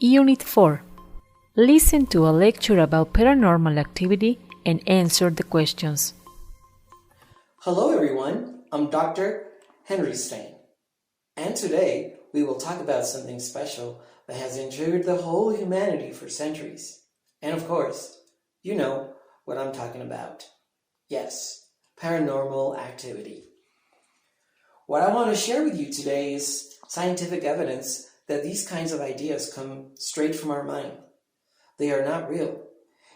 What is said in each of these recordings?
Unit 4. Listen to a lecture about paranormal activity and answer the questions. Hello everyone, I'm Dr. Henry Stein, and today we will talk about something special that has intrigued the whole humanity for centuries. And of course, you know what I'm talking about. Yes, paranormal activity. What I want to share with you today is scientific evidence that these kinds of ideas come straight from our mind. They are not real.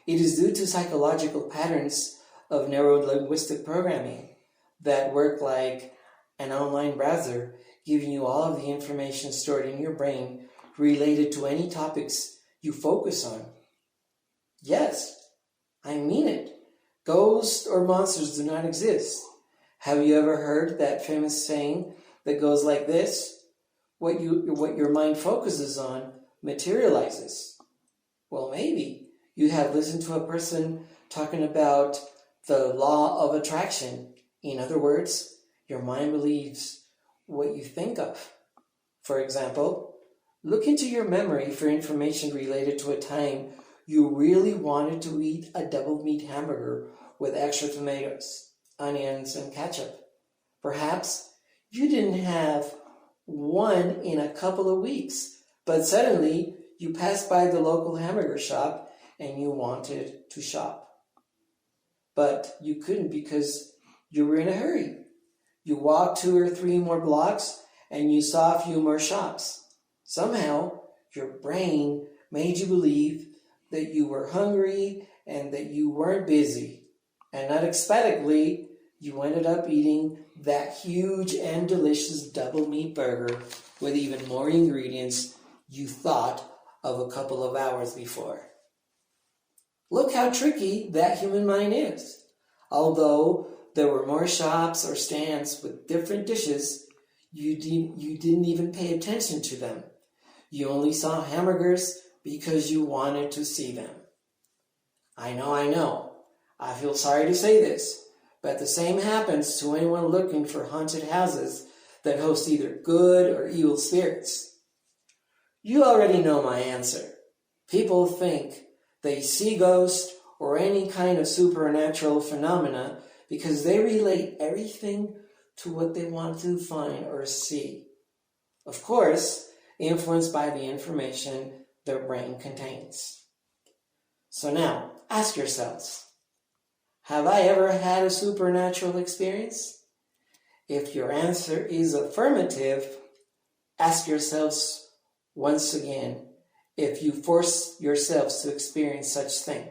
It is due to psychological patterns of neuro-linguistic programming that work like an online browser, giving you all of the information stored in your brain related to any topics you focus on. Yes, I mean it. Ghosts or monsters do not exist. Have you ever heard that famous saying that goes like this? What your mind focuses on materializes. Well, maybe you have listened to a person talking about the law of attraction. In other words, your mind believes what you think of. For example, look into your memory for information related to a time you really wanted to eat a double meat hamburger with extra tomatoes, onions, and ketchup. Perhaps you didn't have one in a couple of weeks, but suddenly you passed by the local hamburger shop and you wanted to shop. But you couldn't because you were in a hurry. You walked 2 or 3 more blocks and you saw a few more shops. Somehow, your brain made you believe that you were hungry and that you weren't busy. And unexpectedly, you ended up eating that huge and delicious double meat burger with even more ingredients you thought of a couple of hours before. Look how tricky that human mind is. Although there were more shops or stands with different dishes, you didn't even pay attention to them. You only saw hamburgers because you wanted to see them. I know. I feel sorry to say this, but the same happens to anyone looking for haunted houses that host either good or evil spirits. You already know my answer. People think they see ghosts or any kind of supernatural phenomena because they relate everything to what they want to find or see. Of course, influenced by the information their brain contains. So now, ask yourselves, have I ever had a supernatural experience? If your answer is affirmative, ask yourselves once again if you force yourselves to experience such thing.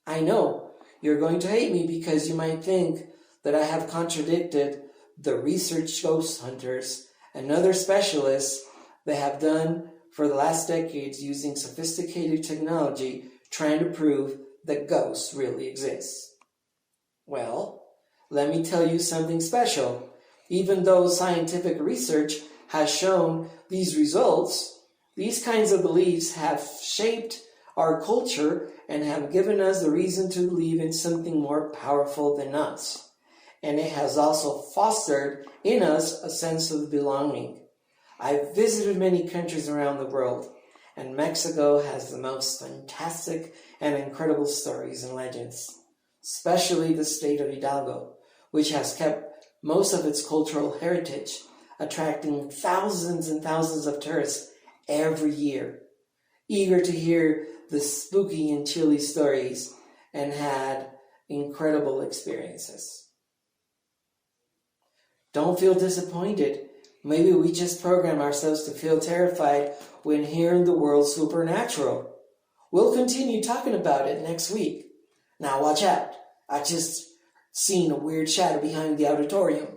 I know you're going to hate me because you might think that I have contradicted the research ghost hunters and other specialists that have done for the last decades using sophisticated technology trying to prove that ghosts really exist. Well, let me tell you something special. Even though scientific research has shown these results, these kinds of beliefs have shaped our culture and have given us the reason to believe in something more powerful than us. And it has also fostered in us a sense of belonging. I've visited many countries around the world, and Mexico has the most fantastic and incredible stories and legends, especially the state of Hidalgo, which has kept most of its cultural heritage, attracting thousands and thousands of tourists every year, eager to hear the spooky and chilly stories, and had incredible experiences. Don't feel disappointed. Maybe we just program ourselves to feel terrified when hearing the word supernatural. We'll continue talking about it next week. Now watch out. I just seen a weird shadow behind the auditorium.